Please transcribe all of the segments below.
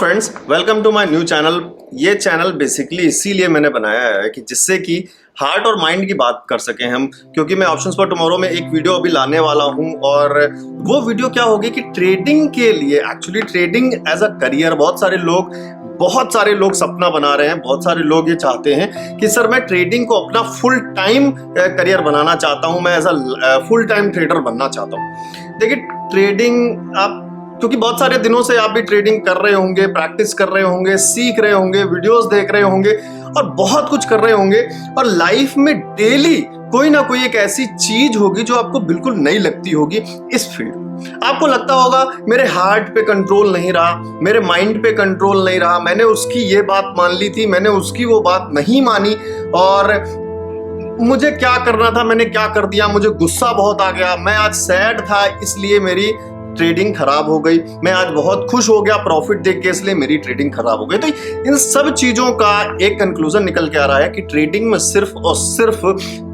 Friends, welcome to my new channel. ये channel basically इसीलिए मैंने बनाया है कि जिससे कि हार्ट और माइंड की बात कर सकें हम, क्योंकि मैं ऑप्शंस फॉर टुमारो में एक वीडियो अभी लाने वाला हूं और वो वीडियो क्या होगी कि ट्रेडिंग के लिए, actually trading as a career बहुत सारे लोग सपना बना रहे हैं। बहुत सारे लोग ये चाहते हैं कि सर मैं ट्रेडिंग को अपना फुल टाइम करियर बनाना चाहता हूं, मैं as a full time trader बनना चाहता हूं। देखिए, ट्रेडिंग आप क्योंकि बहुत सारे दिनों से आप भी ट्रेडिंग कर रहे होंगे, प्रैक्टिस कर रहे होंगे, सीख रहे होंगे, वीडियोस देख रहे होंगे और बहुत कुछ कर रहे होंगे, और लाइफ में डेली कोई ना कोई एक ऐसी चीज होगी जो आपको बिल्कुल नहीं लगती होगी इस फील्ड। आपको लगता होगा मेरे हार्ट पे कंट्रोल नहीं रहा, मेरे माइंड पे कंट्रोल नहीं रहा, मैंने उसकी ये बात मान ली थी, मैंने उसकी वो बात नहीं मानी, और मुझे क्या करना था मैंने क्या कर दिया, मुझे गुस्सा बहुत आ गया, मैं आज सैड था इसलिए मेरी ट्रेडिंग खराब हो गई, मैं आज बहुत खुश हो गया प्रॉफिट देख के इसलिए मेरी ट्रेडिंग खराब हो गई। तो इन सब चीजों का एक कंक्लूजन निकल के आ रहा है कि ट्रेडिंग में सिर्फ और सिर्फ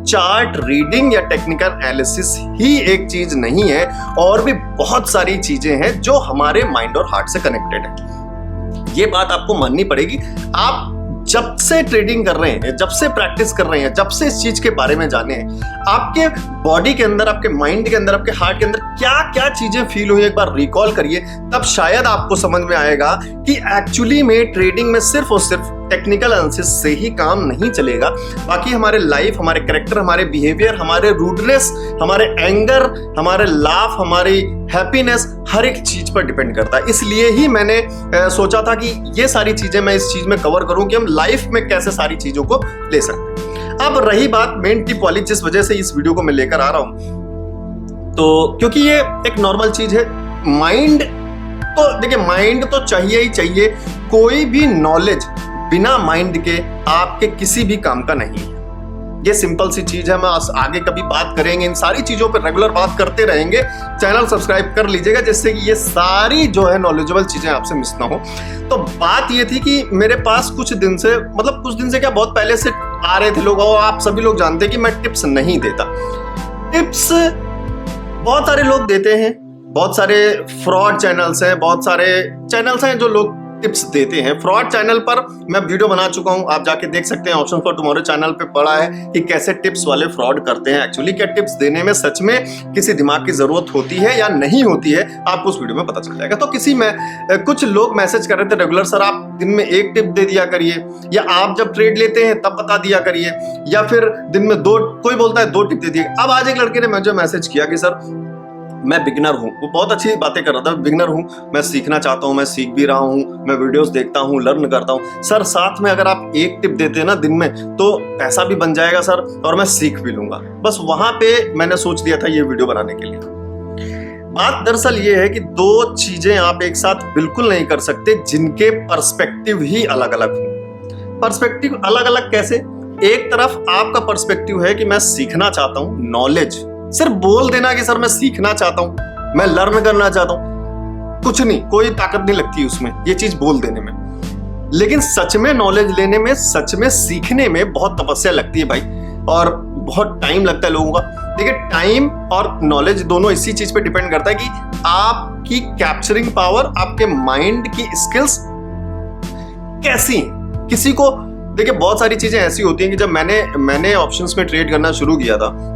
चार्ट रीडिंग या टेक्निकल एनालिसिस ही एक चीज नहीं है, और भी बहुत सारी चीजें हैं जो हमारे माइंड और हार्ट से कनेक्टेड है। ये बात आपको माननी पड़ेगी। आप जब से ट्रेडिंग कर रहे हैं, जब से प्रैक्टिस कर रहे हैं, जब से इस चीज के बारे में जाने हैं, आपके बॉडी के अंदर, आपके माइंड के अंदर, आपके हार्ट के अंदर क्या क्या चीजें फील हुई, एक बार रिकॉल करिए, तब शायद आपको समझ में आएगा कि एक्चुअली में ट्रेडिंग में सिर्फ और सिर्फ टेक्निकल एनालिसिस से ही काम नहीं चलेगा। बाकी हमारे लाइफ, हमारे कैरेक्टर, हमारे बिहेवियर, हमारे रूडनेस, हमारे एंगर, हमारे लाफ, हमारी हैप्पीनेस, हर एक चीज पर डिपेंड करता है। इसलिए ही मैंने सोचा था कि ये सारी चीजें मैं इस चीज में कवर करूं कि हम लाइफ में कैसे सारी चीजों को ले सकते हैं। अब रही बात मेन टिप वाली, जिस वजह से इस वीडियो को मैं लेकर आ रहा हूं, तो क्योंकि ये एक नॉर्मल चीज है। माइंड तो देखिए, माइंड तो चाहिए ही चाहिए। कोई भी नॉलेज बिना माइंड के आपके किसी भी काम का नहीं है। ये सिंपल सी चीज है। मैं आगे कभी बात करेंगे, इन सारी चीजों पर रेगुलर बात करते रहेंगे। चैनल सब्सक्राइब कर लीजिएगा जिससे कि ये सारी जो है नॉलेजेबल चीजें आपसे मिस ना हो। तो बात ये थी कि मेरे पास कुछ दिन से क्या, बहुत पहले से आ रहे थे लोग, और आप सभी लोग जानते हैं कि मैं टिप्स नहीं देता। टिप्स बहुत सारे लोग देते हैं, बहुत सारे फ्रॉड चैनल्स हैं, बहुत सारे चैनल्स हैं जो लोग टिप्स देते हैं। फ्रॉड चैनल पर मैं वीडियो बना चुका हूं, आप जाके देख सकते हैं। ऑप्शन फॉर टुमारो चैनल पे पड़ा है कि कैसे टिप्स वाले फ्रॉड करते हैं। एक्चुअली क्या टिप्स देने में सच में किसी दिमाग की जरूरत होती है या नहीं होती है, आपको उस वीडियो में पता चल जाएगा। तो कुछ लोग मैसेज कर रहे थे रेगुलर, सर आप दिन में एक टिप दे दिया करिए, या आप जब ट्रेड लेते हैं तब बता दिया करिए, या फिर दिन में कोई बोलता है 2 टिप दे दिए। अब आज एक लड़के ने मुझे मैसेज किया कि सर मैं बिगिनर हूँ, वो बहुत अच्छी बातें कर रहा था, बिगिनर हूँ, मैं सीखना चाहता हूँ, मैं सीख भी रहा हूँ, मैं वीडियोस देखता हूँ, लर्न करता हूँ। सर साथ में अगर आप एक टिप देते हैं ना दिन में, तो पैसा भी बन जाएगा सर, और मैं सीख भी लूंगा। बस वहां पे मैंने सोच लिया था ये वीडियो बनाने के लिए। बात दरअसल ये है कि 2 चीजें आप एक साथ बिल्कुल नहीं कर सकते जिनके पर्सपेक्टिव ही अलग अलग हो। पर्सपेक्टिव अलग अलग कैसे? एक तरफ आपका पर्सपेक्टिव है कि मैं सीखना चाहता हूँ, नॉलेज, सिर्फ बोल देना कि सर मैं सीखना चाहता हूं, मैं लर्न करना चाहता हूं, कुछ नहीं, कोई ताकत नहीं लगती उसमें, ये चीज बोल देने में। लेकिन सच में नॉलेज लेने में, सच में सीखने में बहुत तपस्या लगती है भाई, और बहुत टाइम लगता है लोगों का। देखिए, टाइम और नॉलेज दोनों इसी चीज पे डिपेंड करता है कि आपकी कैप्चरिंग पावर, आपके माइंड की स्किल्स कैसी। किसी को देखिए, बहुत सारी चीजें ऐसी होती हैं कि जब मैंने ऑप्शंस में ट्रेड करना शुरू किया था,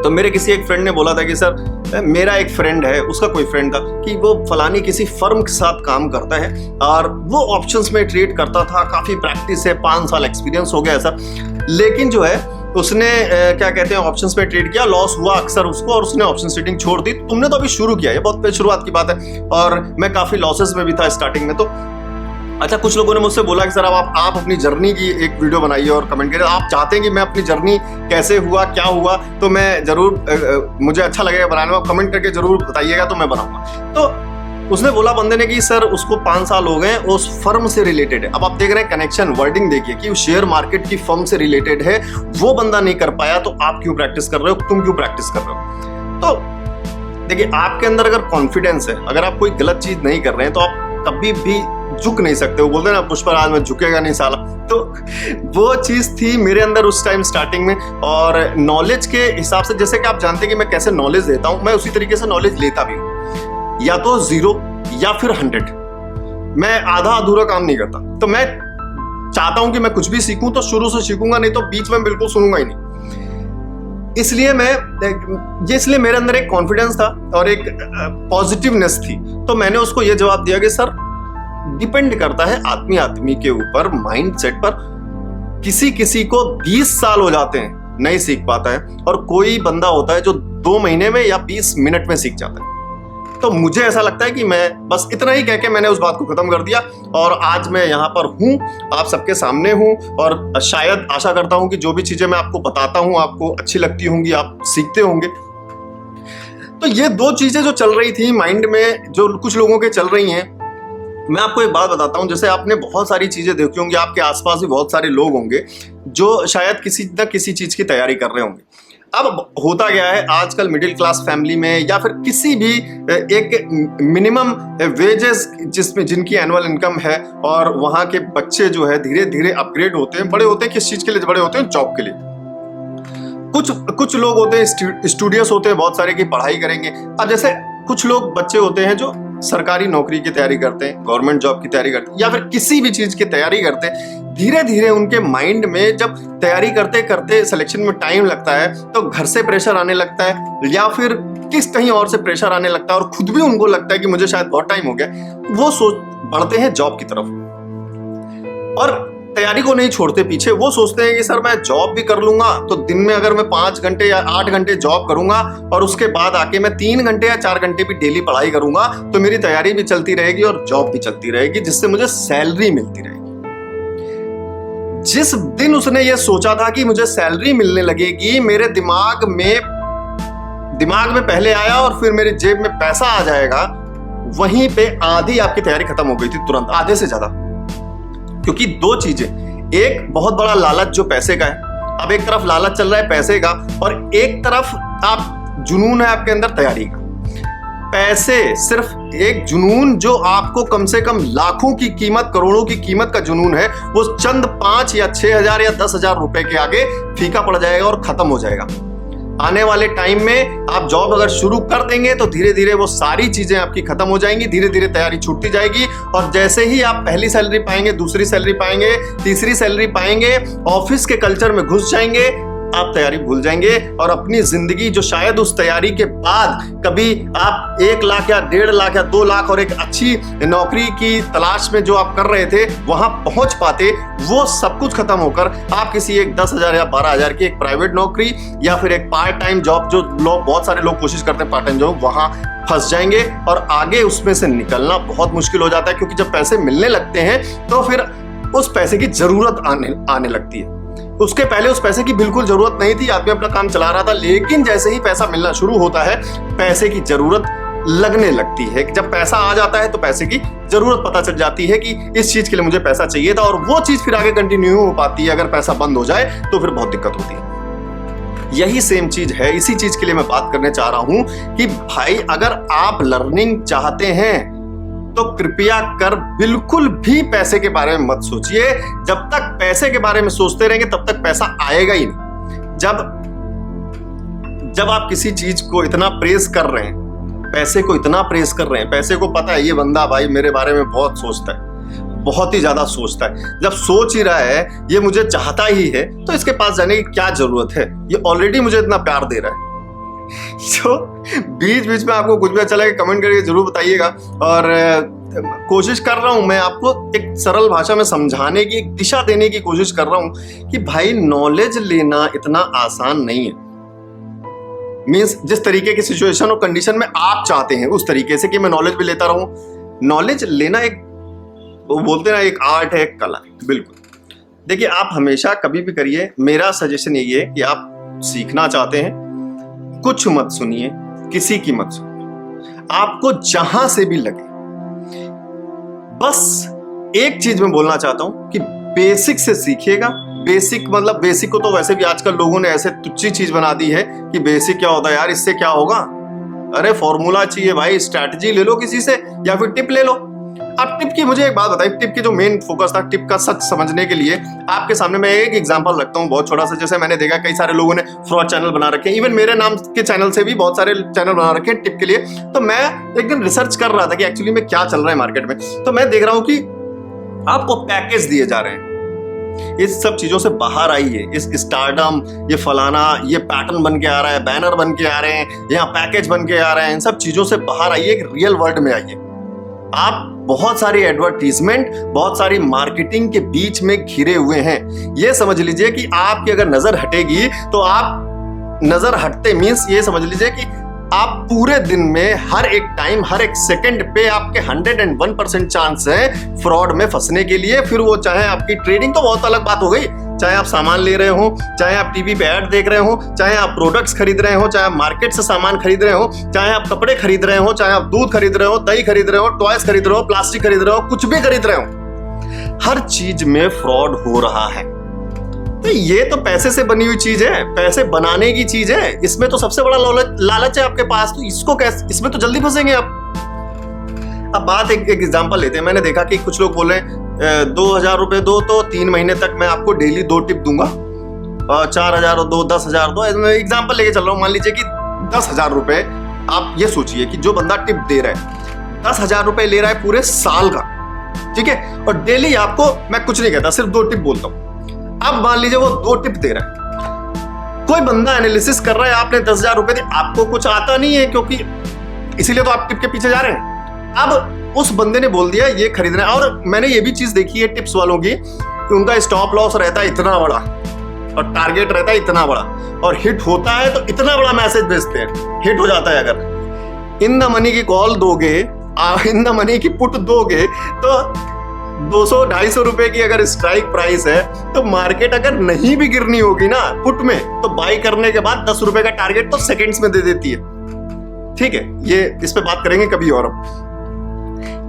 तो मेरे किसी एक फ्रेंड ने बोला था कि सर मेरा एक फ्रेंड है, उसका कोई फ्रेंड था कि वो फलानी किसी फर्म के साथ काम करता है और वो ऑप्शंस में ट्रेड करता था, काफी प्रैक्टिस है, 5 साल एक्सपीरियंस हो गया है सर। लेकिन जो है उसने क्या कहते हैं, ऑप्शंस में ट्रेड किया, लॉस हुआ अक्सर उसको, और उसने ऑप्शन सेटिंग छोड़ दी। तुमने तो अभी शुरू किया है, बहुत शुरुआत की बात है, और मैं काफी लॉसेस में भी था स्टार्टिंग में। तो अच्छा, कुछ लोगों ने मुझसे बोला कि सर अब आप अपनी जर्नी की एक वीडियो बनाइए और कमेंट करिए। आप चाहते हैं कि मैं अपनी जर्नी कैसे हुआ, क्या हुआ, तो मैं जरूर, मुझे अच्छा लगेगा बनाने में, कमेंट करके जरूर बताइएगा तो मैं बनाऊंगा। तो उसने बोला बंदे ने कि सर उसको 5 साल हो गए, उस फर्म से रिलेटेड है। अब आप देख रहे हैं कनेक्शन, वर्डिंग देखिए कि शेयर मार्केट की फर्म से रिलेटेड है, वो बंदा नहीं कर पाया, तो आप क्यों प्रैक्टिस कर रहे हो, तुम क्यों प्रैक्टिस कर रहे हो? तो देखिए, आपके अंदर अगर कॉन्फिडेंस है, अगर आप कोई गलत चीज नहीं कर रहे हैं, तो आप कभी भी झुक नहीं सकते। वो बोलते हैं ना, पुष्पराज में झुकेगा नहीं साला। तो वो चीज थी मेरे अंदर उस टाइम स्टार्टिंग में। और नॉलेज के हिसाब से, जैसे कि आप जानते हैं कि मैं कैसे नॉलेज देता हूं, मैं उसी तरीके से नॉलेज लेता भी हूं, या तो 0 या फिर 100। मैं आधा अधूरा काम नहीं करता। तो मैं चाहता हूं कि मैं कुछ भी सीखूं तो शुरू से सीखूंगा, नहीं तो बीच में बिल्कुल सुनूंगा ही नहीं। इसलिए मेरे अंदर एक कॉन्फिडेंस था और एक पॉजिटिवनेस थी। तो मैंने उसको ये जवाब दिया कि सर, डिपेंड करता है आदमी आदमी के ऊपर, माइंडसेट पर। किसी किसी को 20 साल हो जाते हैं नहीं सीख पाता है, और कोई बंदा होता है जो 2 महीने में या 20 मिनट में सीख जाता है। तो मुझे ऐसा लगता है कि मैं बस इतना ही कह के मैंने उस बात को खत्म कर दिया, और आज मैं यहाँ पर हूँ, आप सबके सामने हूँ, और शायद आशा करता हूँ कि जो भी चीजें मैं आपको बताता हूँ आपको अच्छी लगती होंगी, आप सीखते होंगे। तो ये 2 चीजें जो चल रही थी माइंड में, जो कुछ लोगों के चल रही हैं, मैं आपको एक बात बताता हूँ। जैसे आपने बहुत सारी चीजें देखी होंगी, आपके आसपास भी बहुत सारे लोग होंगे जो शायद किसी न किसी चीज की तैयारी कर रहे होंगे। अब होता गया है आजकल मिडिल क्लास फैमिली में, या फिर किसी भी एक मिनिमम वेजेस जिनकी एनुअल इनकम है, और वहां के बच्चे जो है धीरे धीरे अपग्रेड होते हैं, बड़े होते हैं। किस चीज के लिए बड़े होते हैं? जॉब के लिए। कुछ लोग होते हैं स्टूडियस होते हैं बहुत सारे की पढ़ाई करेंगे। अब जैसे कुछ लोग बच्चे होते हैं जो सरकारी नौकरी की तैयारी करते हैं, गवर्नमेंट जॉब की तैयारी करते हैं, या फिर किसी भी चीज की तैयारी करते हैं। धीरे धीरे उनके माइंड में जब तैयारी करते करते सिलेक्शन में टाइम लगता है, तो घर से प्रेशर आने लगता है, या फिर कहीं और से प्रेशर आने लगता है, और खुद भी उनको लगता है कि मुझे शायद बहुत टाइम हो गया। वो बढ़ते हैं जॉब की तरफ, और तैयारी को नहीं छोड़ते पीछे। वो सोचते हैं कि सर मैं जॉब भी कर लूंगा तो दिन में अगर मैं 5 घंटे या 8 घंटे जॉब करूंगा, और उसके बाद आके मैं 3 घंटे या 4 घंटे भी डेली पढ़ाई करूंगा, तो मेरी तैयारी भी चलती रहेगी और जॉब भी चलती रहेगी, जिससे मुझे सैलरी मिलती रहेगी। जिस दिन उसने ये सोचा था कि मुझे सैलरी मिलने लगेगी, मेरे दिमाग में पहले आया और फिर मेरी जेब में पैसा आ जाएगा, वहीं पे आधी आपकी तैयारी खत्म हो गई थी, तुरंत, आधे से ज्यादा। क्योंकि 2 चीजें, एक बहुत बड़ा लालच जो पैसे का है। अब एक तरफ लालच चल रहा है पैसे का, और एक तरफ आप जुनून है आपके अंदर तैयारी का। पैसे सिर्फ एक जुनून जो आपको कम से कम लाखों की कीमत, करोड़ों की कीमत का जुनून है, वो चंद 5 या 6,000 या 10,000 रुपए के आगे फीका पड़ जाएगा और खत्म हो जाएगा। आने वाले टाइम में आप जॉब अगर शुरू कर देंगे तो धीरे धीरे वो सारी चीजें आपकी खत्म हो जाएंगी, धीरे धीरे तैयारी छूटती जाएगी, और जैसे ही आप पहली सैलरी पाएंगे, दूसरी सैलरी पाएंगे, तीसरी सैलरी पाएंगे, ऑफिस के कल्चर में घुस जाएंगे, आप तैयारी भूल जाएंगे, और अपनी जिंदगी जो शायद उस तैयारी के बाद कभी आप 1 लाख या 1.5 लाख या 2 लाख और एक अच्छी नौकरी की तलाश में जो आप कर रहे थे वहां पहुंच पाते, वो सब कुछ खत्म होकर आप किसी एक 10,000 या 12,000 की एक प्राइवेट नौकरी या फिर एक पार्ट टाइम जॉब, जो बहुत सारे लोग कोशिश करते हैं पार्ट टाइम जॉब, वहां फंस जाएंगे, और आगे उसमें से निकलना बहुत मुश्किल हो जाता है। क्योंकि जब पैसे मिलने लगते हैं तो फिर उस पैसे की जरूरत आने लगती है। उसके पहले उस पैसे की बिल्कुल जरूरत नहीं थी, आदमी अपना काम चला रहा था, लेकिन जैसे ही पैसा मिलना शुरू होता है, पैसे की जरूरत लगने लगती है। जब पैसा आ जाता है तो पैसे की जरूरत पता चल जाती है कि इस चीज के लिए मुझे पैसा चाहिए था, और वो चीज फिर आगे कंटिन्यू हो पाती है। अगर पैसा बंद हो जाए तो फिर बहुत दिक्कत होती है। यही सेम चीज है, इसी चीज के लिए मैं बात करने चाह रहा हूं कि भाई, अगर आप लर्निंग चाहते हैं तो कृपया कर बिल्कुल भी पैसे के बारे में मत सोचिए। जब तक पैसे के बारे में सोचते रहेंगे तब तक पैसा आएगा ही नहीं। जब आप किसी चीज को इतना प्रेस कर रहे हैं, पैसे को इतना प्रेस कर रहे हैं, पैसे को पता है ये बंदा भाई मेरे बारे में बहुत सोचता है, बहुत ही ज्यादा सोचता है, जब सोच ही रहा है ये मुझे चाहता ही है, तो इसके पास जाने की क्या जरूरत है, ये ऑलरेडी मुझे इतना प्यार दे रहा है। तो बीच बीच में आपको कुछ भी अच्छा लगे कमेंट करके जरूर बताइएगा, और कोशिश कर रहा हूं मैं आपको एक सरल भाषा में समझाने की, एक दिशा देने की कोशिश कर रहा हूं कि भाई नॉलेज लेना इतना आसान नहीं है। मींस जिस तरीके की सिचुएशन और कंडीशन में आप चाहते हैं उस तरीके से कि मैं नॉलेज भी लेता रहूं। नॉलेज लेना एक, वो बोलते ना, एक आर्ट है, एक कला है। बिल्कुल देखिए, आप हमेशा कभी भी करिए, मेरा सजेशन यही है कि आप सीखना चाहते हैं, कुछ मत सुनिए, किसी की मत सुनिए, आपको जहां से भी लगे। बस एक चीज मैं बोलना चाहता हूं कि बेसिक से सीखिएगा। बेसिक मतलब, बेसिक को तो वैसे भी आजकल लोगों ने ऐसे तुच्छी चीज बना दी है कि बेसिक क्या होता है यार, इससे क्या होगा। अरे फॉर्मूला चाहिए भाई, स्ट्रैटेजी ले लो किसी से, या फिर टिप ले लो। अब टिप की मुझे एक बात बताइए, टिप की जो मेन फोकस था, टिप का सच समझने के लिए आपके सामने मैं एक एग्जांपल रखता हूँ बहुत छोटा सा। जैसे मैंने देखा कई सारे लोगों ने फ्रॉड चैनल बना रखे हैं, इवन मेरे नाम के चैनल से भी बहुत सारे चैनल बना रखे हैं टिप के लिए। तो मैं एक दिन रिसर्च कर रहा था कि एक्चुअली में क्या चल रहा है मार्केट में, तो मैं देख रहा हूँ कि आपको पैकेज दिए जा रहे हैं। इस सब चीजों से बाहर आइए। इस स्टारडम, ये फलाना, ये पैटर्न बन के आ रहा है, बैनर बन के आ रहे हैं, यहाँ पैकेज बन के आ रहे हैं, इन सब चीजों से बाहर आइए, एक रियल वर्ल्ड में आइए। आप बहुत सारी एडवर्टीजमेंट, बहुत सारी मार्केटिंग के बीच में घिरे हुए हैं। ये समझ लीजिए कि आपकी अगर नजर हटेगी तो आप नजर हटते मीन्स ये समझ लीजिए कि आप पूरे दिन में हर एक टाइम, हर एक सेकंड पे आपके 101% चांस है फ्रॉड में फंसने के लिए। फिर वो चाहे आपकी ट्रेडिंग तो बहुत अलग बात हो गई, चाहे आप सामान ले रहे हो, चाहे आप टीवी पे ऐड देख रहे हो, चाहे आप प्रोडक्ट्स खरीद रहे हो, चाहे आप मार्केट से सामान खरीद रहे हो, चाहे आप कपड़े खरीद रहे हो, चाहे आप दूध खरीद रहे हो, दही खरीद रहे हो, टॉयज खरीद रहे हो, प्लास्टिक खरीद रहे हो, कुछ भी खरीद रहे हो, हर चीज में फ्रॉड हो रहा है। तो ये तो पैसे से बनी हुई चीज है, पैसे बनाने की चीज है। इसमें तो सबसे बड़ा लालच है आपके पास, तो इसको कैसे, इसमें तो जल्दी फंसेंगे आप। अब बात एक एग्जांपल लेते हैं। मैंने देखा कि कुछ लोग बोले 2,000 रुपए दो तो 3 महीने तक मैं आपको डेली 2 टिप दूंगा, 4,000 दो, 10,000 दो। एग्जांपल लेके चल रहा हूँ। मान लीजिए कि 10,000 रुपए, आप ये सोचिए कि जो बंदा टिप दे रहा है 10,000 रुपए ले रहा है पूरे साल का, ठीक है, और डेली आपको, मैं कुछ नहीं कहता, सिर्फ 2 टिप बोलता हूँ। अब मान लीजिए वो 2 टिप दे रहा है, कोई बंदा एनालिसिस कर रहा है, आपने 10,000 रुपए दिए, आपको कुछ आता नहीं है क्योंकि इसीलिए तो आप टिप के पीछे जा रहे हैं। अब उस बंदे ने बोल दिया ये खरीदना है। और मैंने ये भी चीज देखी है टिप्स वालों की कि उनका स्टॉप लॉस रहता है इतना बड़ा और टारगेट रहता है इतना बड़ा, और हिट होता है तो इतना बड़ा मैसेज भेजते हैं। हिट हो जाता है, अगर इन द मनी की कॉल दोगे, इन द मनी की पुट दोगे तो 200-250 रुपए की अगर स्ट्राइक प्राइस है तो मार्केट अगर नहीं भी गिरनी होगी ना पुट में, तो बाई करने के बाद 10 रुपए का टारगेट तो सेकंड्स में दे देती है। ठीक है, ये इस पे बात करेंगे कभी और।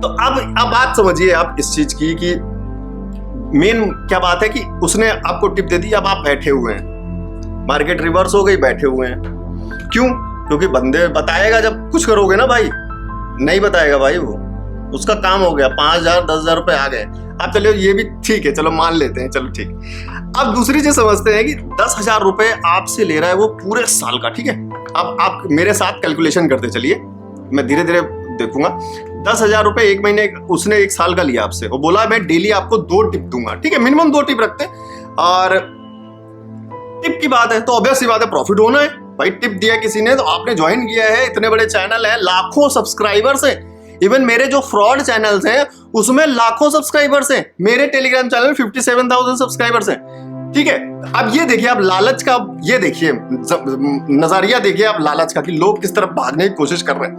तो अब बात समझिए आप इस चीज की कि मेन क्या बात है कि उसने आपको टिप दे दी, अब आप बैठे हुए हैं, मार्केट रिवर्स हो गई, बैठे हुए हैं। क्यों? क्योंकि बंदे बताएगा जब कुछ करोगे ना भाई, नहीं बताएगा भाई, वो उसका काम हो गया, 5,000 10,000 रुपए आ गए। अब चलो ये भी ठीक है, चलो मान लेते हैं, चलो ठीक। अब दूसरी चीज समझते हैं कि 10,000 रुपए आपसे ले रहा है वो पूरे साल का, ठीक है। अब आप मेरे साथ कैलकुलेशन करते चलिए, मैं धीरे धीरे देखूंगा। 10,000 रुपए एक महीने उसने 1 साल का लिया आपसे, वो बोला मैं डेली आपको 2 टिप दूंगा, ठीक है, मिनिमम 2 टिप रखते हैं। और टिप की बात है तो ऑब्वियस सी बात है प्रॉफिट होना है भाई। टिप दिया किसी ने तो आपने ज्वाइन किया है, इतने बड़े चैनल है, लाखों सब्सक्राइबर्स है। इवन मेरे जो फ्रॉड चैनल्स हैं उसमें लाखों सब्सक्राइबर्स हैं। मेरे टेलीग्राम चैनल 57,000 सब्सक्राइबर्स हैं, ठीक है। अब ये देखिए आप लालच का, ये देखिए नजरिया देखिए आप लालच का कि लोग किस तरफ भागने की कोशिश कर रहे हैं।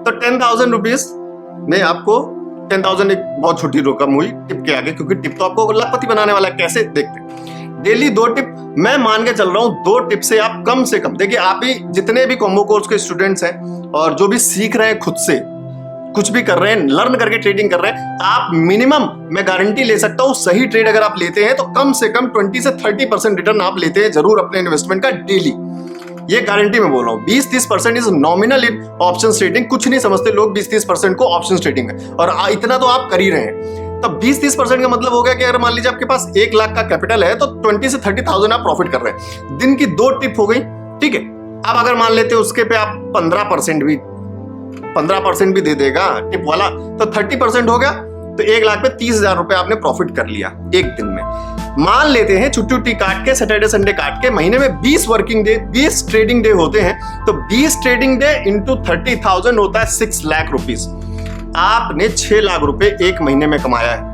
तो 10,000 रुपीज में आपको 10,000 एक बहुत छोटी रकम हुई टिप के आगे, क्योंकि टिप तो आपको लखपति बनाने वाला है। कैसे देखते हैं, डेली 2 टिप, मैं मान के चल रहा हूं 2 टिप से आप कम से कम, देखिए आप ही जितने भी कॉम्बो कोर्स के स्टूडेंट्स हैं और जो भी सीख रहे हैं, खुद से कुछ भी कर रहे हैं, लर्न करके ट्रेडिंग कर रहे हैं, आप मिनिमम मैं गारंटी ले सकता हूं सही ट्रेड अगर आप लेते हैं तो कम से कम 20 से 30% रिटर्न आप लेते हैं जरूर अपने इन्वेस्टमेंट का डेली। ये गारंटी में बोल रहा हूँ। 20-30% is nominal in option trading. कुछ नहीं समझते लोग 20-30% को ऑप्शन ट्रेडिंग में, और इतना तो आप कर ही रहे हैं। तब 20-30% का मतलब हो गया कि अगर मान लीजिए आपके पास 1 लाख का कैपिटल है तो 20 से 30,000 आप प्रॉफिट कर रहे हैं। दिन की 2 टिप हो गई, ठीक है। अब अगर मान लेते हैं उसके पे आप 15% भी दे देगा टिप वाला, तो 30% हो गया, तो 1 लाख पे 30,000 रुपए आपने प्रॉफिट कर लिया एक दिन में। मान लेते हैं छुट्टी काट के, सैटरडे संडे काट के, महीने में 20 वर्किंग डे, 20 ट्रेडिंग डे होते हैं, तो 20 ट्रेडिंग डे इंटू 30,000 होता है 6 लाख रुपीज। आपने 6 लाख रुपए एक महीने में कमाया है,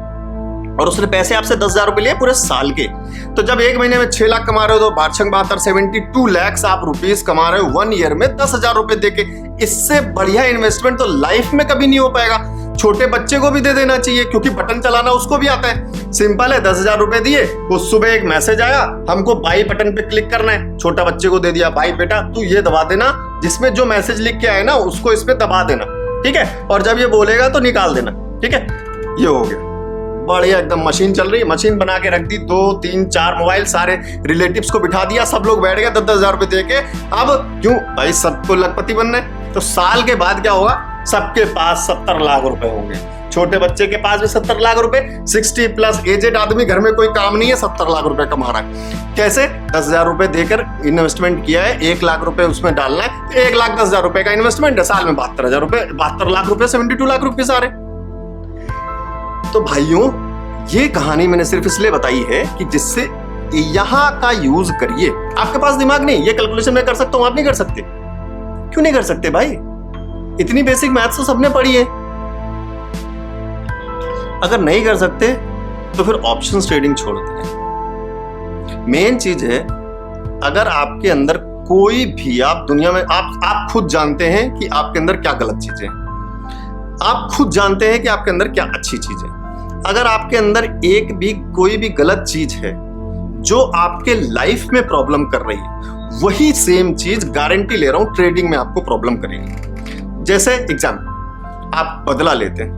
और उसने पैसे आपसे 10,000 रुपए लिए पूरे साल के। तो जब एक महीने में 6 लाख कमा रहे हो तो 72 लाख आप रुपीज कमा रहे हो 1 ईयर में 10,000 रुपए देके। इससे बढ़िया इन्वेस्टमेंट तो लाइफ में कभी नहीं हो पाएगा। छोटे बच्चे को भी दे देना चाहिए, क्योंकि बटन चलाना उसको भी आता है। सिंपल है, 10,000 रुपए दिए, उस सुबह एक मैसेज आया, हमको बाई बटन पे क्लिक करना है, छोटा बच्चे को दे दिया, भाई बेटा तू ये दबा देना, जिसमें जो मैसेज लिख के आए ना उसको इस पे दबा देना, ठीक है, और जब ये बोलेगा तो निकाल देना, ठीक है। ये हो गया, बढ़िया एकदम मशीन चल रही है। मशीन बना के रख दी, 2 3 4 मोबाइल, सारे रिलेटिव्स को बिठा दिया, सब लोग बैठ गए 10,000 रुपए दे के। अब क्यों भाई, सबको लखपति बनना है। तो साल के बाद क्या होगा, सबके पास 70 लाख रुपए होंगे। छोटे बच्चे के पास भी 70 लाख रुपए, 60 प्लस एजेड आदमी, घर में कोई काम नहीं है, 70 लाख रुपए कमा रहा है। कैसे? 10,000 रुपए देकर इन्वेस्टमेंट किया है, 1 लाख रुपए उसमें डालना है, 1,10,000 रुपए का इन्वेस्टमेंट है, साल में 72,000 रुपए, 72 लाख रुपए, 72 लाख रुपए सारे। तो भाइयों, ये कहानी मैंने सिर्फ इसलिए बताई है कि जिससे यहां का यूज करिए। आपके पास दिमाग नहीं, ये कैलकुलेशन मैं कर सकता हूं, आप नहीं कर सकते। क्यों नहीं कर सकते भाई? इतनी बेसिक मैथ्स तो सबने पढ़ी है। अगर नहीं कर सकते तो फिर ऑप्शन ट्रेडिंग छोड़ दें। मेन चीज है, अगर आपके अंदर कोई भी, आप दुनिया में आप खुद जानते हैं कि आपके अंदर क्या गलत चीजें हैं, आप खुद जानते हैं कि आपके अंदर क्या अच्छी चीज है। अगर आपके अंदर एक भी कोई भी गलत चीज है जो आपके लाइफ में प्रॉब्लम कर रही है, वही सेम चीज गारंटी ले रहा हूं ट्रेडिंग में आपको प्रॉब्लम करेगी। जैसे एग्जाम्पल, आप बदला लेते हैं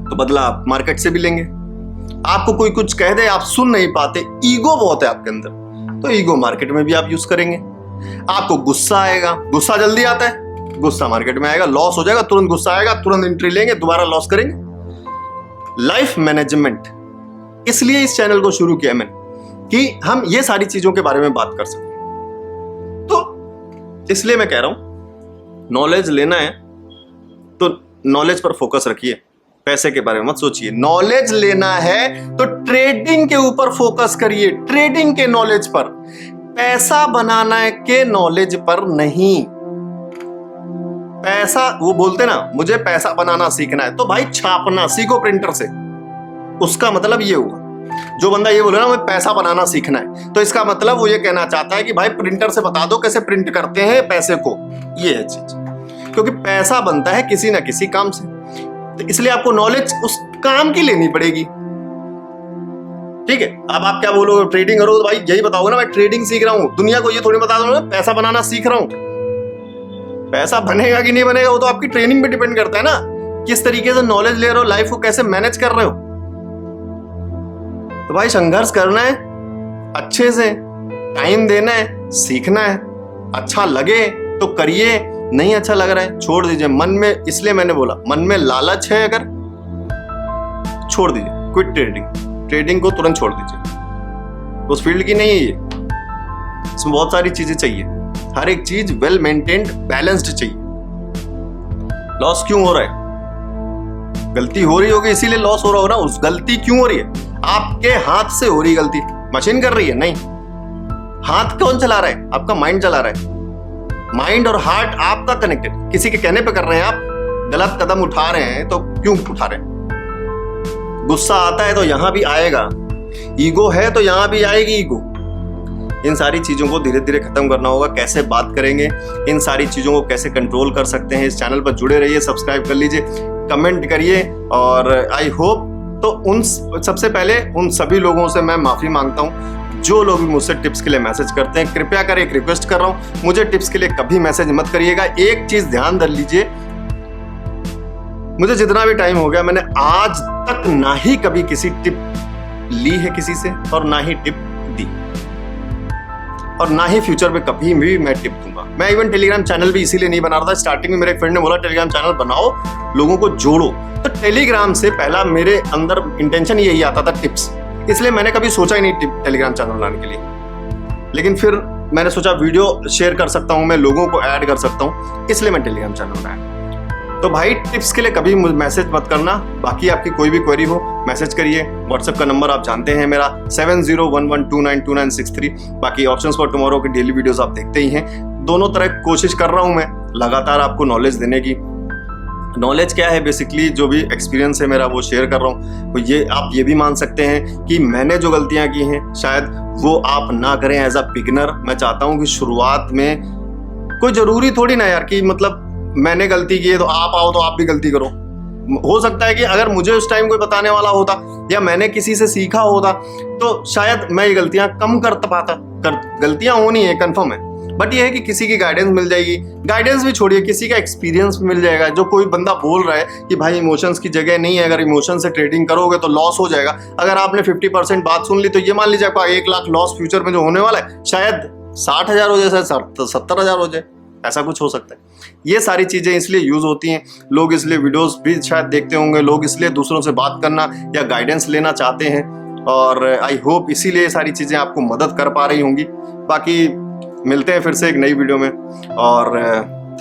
तो बदला आप मार्केट से भी लेंगे। आपको कोई कुछ कह दे, आप सुन नहीं पाते, ईगो बहुत है आपके अंदर, तो ईगो मार्केट में भी आप यूज करेंगे। आपको गुस्सा आएगा, गुस्सा जल्दी आता है, गुस्सा मार्केट में आएगा, लॉस हो जाएगा, तुरंत गुस्सा आएगा, तुरंत एंट्री लेंगे, दोबारा लॉस करेंगे। लाइफ मैनेजमेंट, इसलिए इस चैनल को शुरू किया मैंने कि हम ये सारी चीजों के बारे में बात कर सकें। तो इसलिए मैं कह रहा हूं, नॉलेज लेना है तो नॉलेज पर फोकस रखिए, पैसे के बारे में मत सोचिए। नॉलेज लेना है तो ट्रेडिंग के ऊपर फोकस करिए, ट्रेडिंग के नॉलेज पर, पैसा बनाना के नॉलेज पर नहीं। पैसा, वो बोलते ना मुझे पैसा बनाना सीखना है, तो भाई छापना सीखो प्रिंटर से। उसका मतलब ये हुआ, जो बंदा ये बोले ना मुझे पैसा बनाना सीखना है, तो इसका मतलब वो ये कहना चाहता है कि भाई प्रिंटर से बता दो कैसे प्रिंट करते हैं पैसे को। ये है चीज, क्योंकि पैसा बनता है किसी ना किसी काम से, तो इसलिए आपको नॉलेज उस काम की लेनी पड़ेगी। ठीक है, अब आप क्या बोलोगे, ट्रेडिंग करो, तो भाई यही बताओगे ना, मैं ट्रेडिंग सीख रहा हूं। दुनिया को ये थोड़ी बता दो पैसा बनाना सीख रहा हूं। पैसा बनेगा कि नहीं बनेगा वो तो आपकी ट्रेनिंग पे डिपेंड करता है ना, किस तरीके से नॉलेज ले रहे हो, लाइफ को कैसे मैनेज कर रहे हो। तो भाई संघर्ष करना है, अच्छे से टाइम देना है, सीखना है, अच्छा लगे तो करिए, नहीं अच्छा लग रहा है छोड़ दीजिए। मन में, इसलिए मैंने बोला मन में लालच है अगर, छोड़ दीजिए, क्विट ट्रेडिंग, ट्रेडिंग को तुरंत छोड़ दीजिए। उस फील्ड की नहीं है ये, इसमें बहुत सारी चीजें चाहिए, हर एक चीज वेल मेंटेन्ड बैलेंस्ड चाहिए। लॉस क्यों हो रहा है? गलती हो रही होगी इसीलिए लॉस हो रहा होगा ना। उस गलती क्यों हो रही है? आपके हाथ से हो रही गलती, मशीन कर रही है नहीं। हाथ कौन चला रहा है? आपका माइंड चला रहा है। माइंड और हार्ट आपका कनेक्टेड, किसी के कहने पे कर रहे हैं आप, गलत कदम उठा रहे हैं तो क्यों उठा रहे हैं? गुस्सा आता है तो यहां भी आएगा, ईगो है तो यहां भी आएगी ईगो। इन सारी चीजों को धीरे धीरे खत्म करना होगा। कैसे बात करेंगे, इन सारी चीजों को कैसे कंट्रोल कर सकते हैं, इस चैनल पर जुड़े रहिए, सब्सक्राइब कर लीजिए, कमेंट करिए। और आई होप, तो उन सबसे पहले उन सभी लोगों से मैं माफी मांगता हूं जो लोग भी मुझसे टिप्स के लिए मैसेज करते हैं। कृपया कर एक रिक्वेस्ट कर रहा हूं, मुझे टिप्स के लिए कभी मैसेज मत करिएगा। एक चीज ध्यान रख लीजिए, मुझे जितना भी टाइम हो गया, मैंने आज तक ना ही कभी किसी टिप ली है किसी से, और ना ही टिप दी, और ना ही फ्यूचर में कभी भी मैं टिप दूंगा। मैं इवन टेलीग्राम चैनल भी इसीलिए नहीं बना रहा था। स्टार्टिंग में मेरे फ्रेंड ने बोला टेलीग्राम चैनल बनाओ, लोगों को जोड़ो, तो टेलीग्राम से पहला मेरे अंदर इंटेंशन यही आता था, टिप्स। इसलिए मैंने कभी सोचा ही नहीं टेलीग्राम चैनल बनाने के लिए। लेकिन फिर मैंने सोचा वीडियो शेयर कर सकता हूं, मैं लोगों को ऐड कर सकता हूं, इसलिए मैं टेलीग्राम चैनल बनाया। तो भाई टिप्स के लिए कभी मैसेज मत करना। बाकी आपकी कोई भी क्वेरी हो मैसेज करिए। व्हाट्सएप का नंबर आप जानते हैं मेरा 7011292963। बाकी ऑप्शंस फॉर टुमारो की डेली वीडियोस आप देखते ही हैं। दोनों तरह कोशिश कर रहा हूं मैं लगातार आपको नॉलेज देने की। नॉलेज क्या है, बेसिकली जो भी एक्सपीरियंस है मेरा वो शेयर कर रहा हूँ। तो ये आप ये भी मान सकते हैं कि मैंने जो गलतियां की हैं शायद वो आप ना करें एज अ बिगिनर। मैं चाहता हूँ कि शुरुआत में कोई जरूरी थोड़ी ना यार कि मतलब मैंने गलती की है तो आप आओ तो आप भी गलती करो। हो सकता है कि अगर मुझे उस टाइम कोई बताने वाला होता या मैंने किसी से सीखा होता तो शायद मैं ये गलतियां कम कर पाता। गलतियां होनी है, कंफर्म है, बट ये है कि किसी की गाइडेंस मिल जाएगी। गाइडेंस भी छोड़िए, किसी का एक्सपीरियंस भी मिल जाएगा। जो कोई बंदा बोल रहा है कि भाई इमोशंस की जगह नहीं है, अगर इमोशन से ट्रेडिंग करोगे तो लॉस हो जाएगा। अगर आपने 50% बात सुन ली तो ये मान लीजिए आपका 1 लाख लॉस फ्यूचर में जो होने वाला है शायद 60,000 हो जाए, शायद 70,000 हो जाए। ऐसा कुछ हो सकता है। ये सारी चीज़ें इसलिए यूज़ होती हैं, लोग इसलिए वीडियोस भी शायद देखते होंगे, लोग इसलिए दूसरों से बात करना या गाइडेंस लेना चाहते हैं, और आई होप इसीलिए ये सारी चीज़ें आपको मदद कर पा रही होंगी। बाकी मिलते हैं फिर से एक नई वीडियो में, और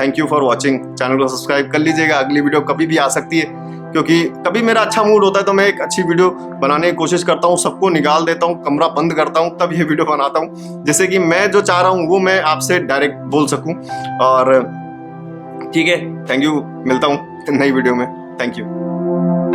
thank you for watching. Channel को सब्सक्राइब कर लीजिएगा, अगली वीडियो कभी भी आ सकती है, क्योंकि कभी मेरा अच्छा मूड होता है तो मैं एक अच्छी वीडियो बनाने की कोशिश करता हूँ, सबको निकाल देता हूँ, कमरा बंद करता हूँ, तब ये वीडियो बनाता हूँ, जिससे कि मैं जो चाह रहा हूँ वो मैं आपसे डायरेक्ट बोल सकूँ। और ठीक है, थैंक यू, मिलता हूँ नई वीडियो में, थैंक यू।